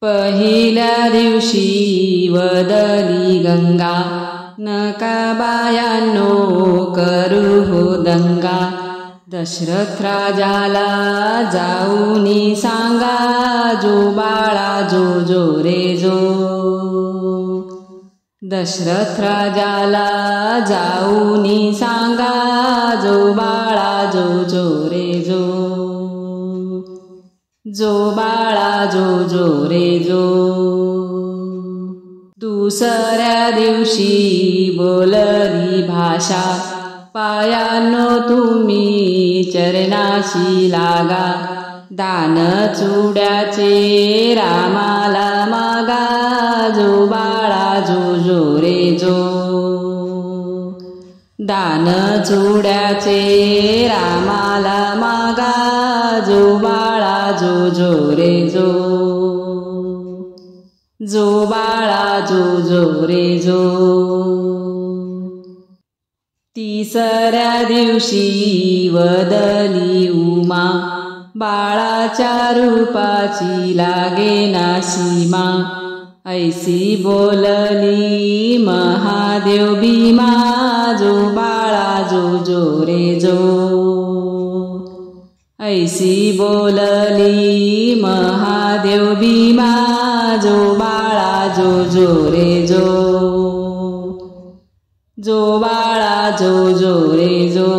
पहिल्या दिवशी वदली गंगा, नका बायांनो करू हो दंगा. दशरथ राजाला जाऊनी सांगा, जो बाळा जो जो रे जो. दशरथ राजाला जाऊनी सांगा, जो बाळा जो जो रे जो. जो बाळा जो जो रे जो. दुसऱ्या दिवशी बोलली भाषा, पायांनो तुम्ही चरणाशी लागा. दान चुड्याचे रामाला मागा, जो बाळा जो जो रे जो. दान चुड्याचे रामाला मागा, जो बाळा जो जो रे जो. जो बाळा जो जो रे जो. तिसऱ्या दिवशी वदली उमा, बाळाच्या रूपाची लागेना सीमा. ऐसी बोलली महादेव भीमा, जो बाळा जो जो रे जो. ऐसी बोलली महादेव भीमा, जो बाळा जो जो रे जो. जो बाळा जो जो रे जो.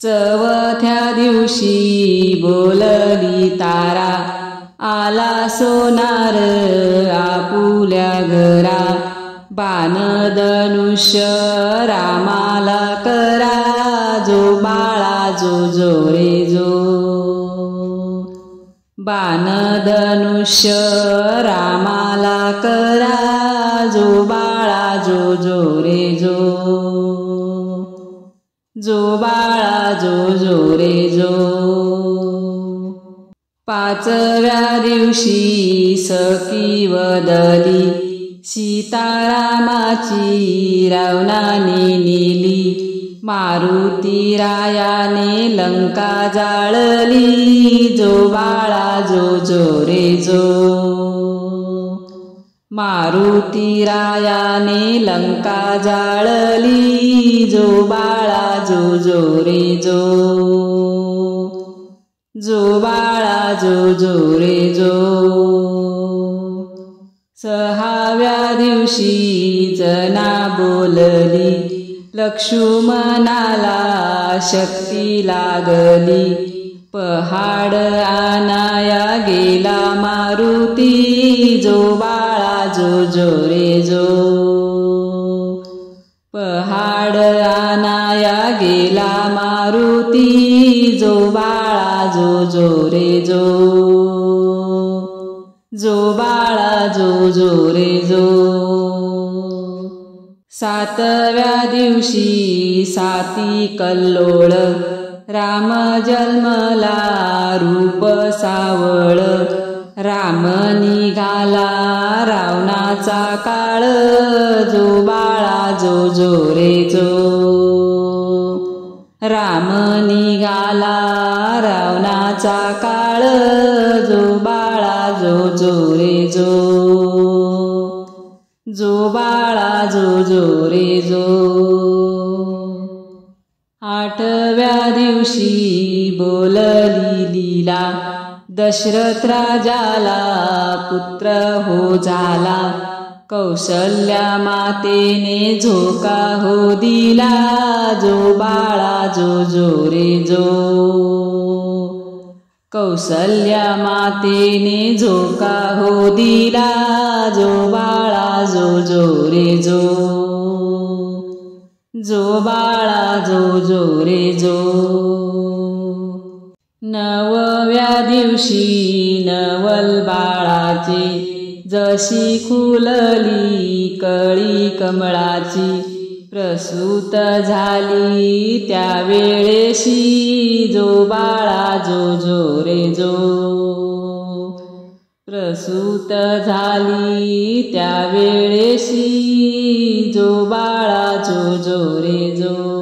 चौथ्या दिवशी बोलली तारा, आला सोनार आपुल्या घरा. बाण धनुष्य रामाला करा, जो बाळा जो जो रे जो. बाण धनुष्य रामाला करा, जो बाळा जो जो रे जो. जो बाळा जो जो रे जो. पाचव्या दिवशी सखी वदली, सीतारामाची रावणाने नेली. मारुती रायाने लंका जाळली, जो बाळा जो जो रे जो. मारुती रायाने लंका जाळली, जो बाळा जो जो रे जो. जो बाळा जो जो रे जो. सहाव्या दिवशी जना बोलली, लक्ष्मणाला शक्ती लागली. पहाड आनाया गेला मारुती, जो बाळा जो जो रे जो. पहाड आनाया गेला मारुती, जो बाळा जो जो रे जो. जो बाळा जो जो रे जो. सातव्या दिवशी साती कल्लोळ, राम जन्मला रूप सावळ. राम निघाला रावणाचा काळ, जो बाळा जो जो रे जो. राम निघाला रावणाचा काळ, जो बाळा जो जो रे जो. जो बाळा जो जो रे जो. आठव्या दिवशी बोलली लीला, दशरथ राजाला पुत्र हो झाला. कौसल्या मातेने झोका हो दिला, जो बाळा जो जो रे जो. कौसल्या मातेने झोका हो दिला, जो बाळा जो जो रे जो. जो बाळा जो जो रे जो. नवव्या दिवशी नवल बाळाची, जशी खुलली कळी कमळाची. प्रसूत झाली त्यावेळेशी, जो बाळा जो जो रे जो. प्रसूत झाली त्यावेळेशी, जो बाळा जो जो रे जो.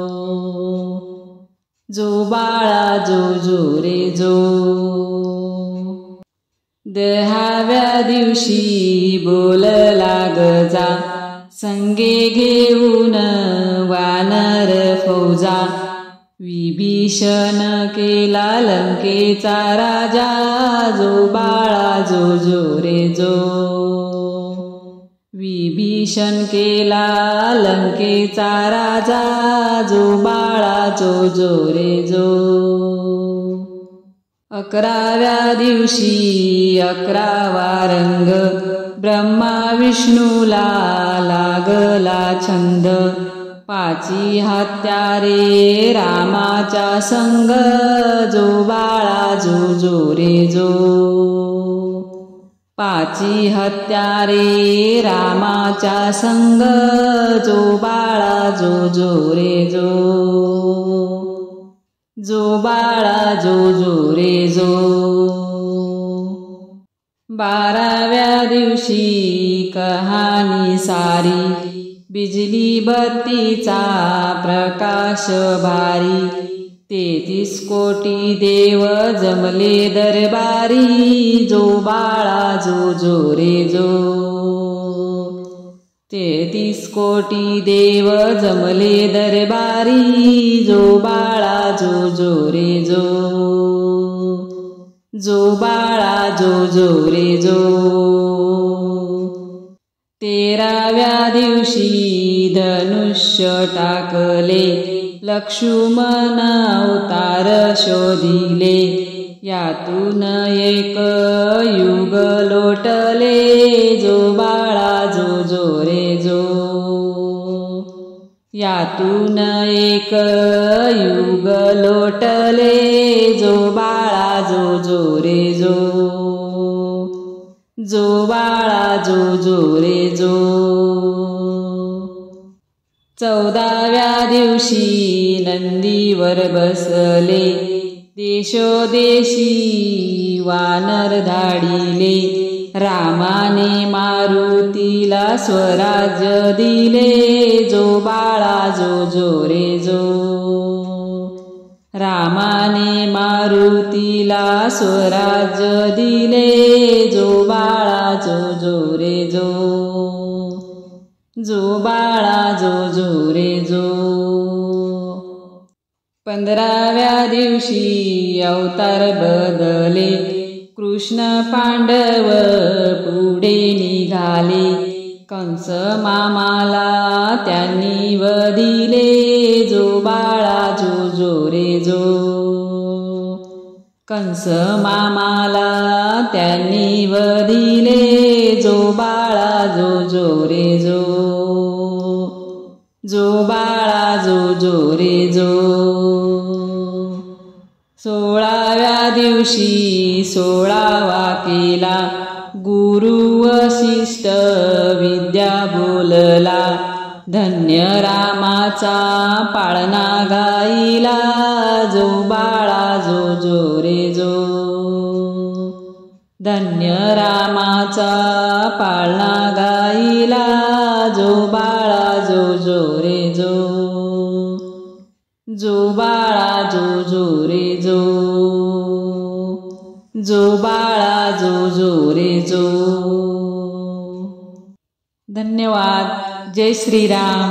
जो बाळा जो जो रे जो. 10व्या दिवशी बोलला गजा, संगे घेऊन वानर फौजा. विभीषण केला लंकेचा राजा, जो बाळा जो जो रे जो. विभीषण केला लंकेचा राजा, जो बाळा जो जो रे जो. 11व्या दिवशी 11वा रंग, ब्रह्मा विष्णूला लागला छंद. 5 हत्यारे रामाचा संग, जो बाळा जो जो रे जो. 5 हत्यारे रामाचा संग, जो बाळा जो जो रे जो. जो बाळा जो जो रे जो. 12व्या दिवशी कहाणी सारी, बिजली बत्तीचा प्रकाश भारी. 33 कोटी देव जमले दरबारी, जो बाळा जो जो रे जो. 33 कोटी देव जमले दरबारी, जो बाळा जो जो रे जो. जो बाळा जो जो रे जो. 13व्या दिवशी धनुष्य टाकले, लक्ष्मण अवतार शोधिले. यातून एक युग लोटले, जो बाळा जो जो रे जो. यातून एक युग लोटले, जो बाळा जो जो रे जो. जो बाळा जो जो रे जो. 14व्या दिवशी नंदीवर बसले, देशोदेशी वानर धाडिले. रामाने मारुतीला स्वराज्य दिले, जो बाळा जो जो रे जो. रामाने मारुतीला स्वराज्य दिले, जो बाळा जो जो रे जो. जो बाळा जो जो रे जो. 15व्या दिवशी अवतार बदले, कृष्ण पांडव पुढे निघाले. कंस मामाला त्यांनी वदिले, जो बाळा जो जो रे जो. कंस मामाला त्यांनी वदिले, जो बाळा जो जो रे जो. जो बाळा जो जो रे जो. 16व्या दिवशी 16वा केला, गुरु वसिष्ठ विद्या बोलला. धन्य रामाचा पाळणा गाईला, जो बाळा जो जो रे जो. धन्य रामाचा पाळणा गाईला, जो बाळा जो जो रे जो. जो बाळा जो जो रे जो. जो बाळा जो जो रे जो. धन्यवाद. जय श्रीराम.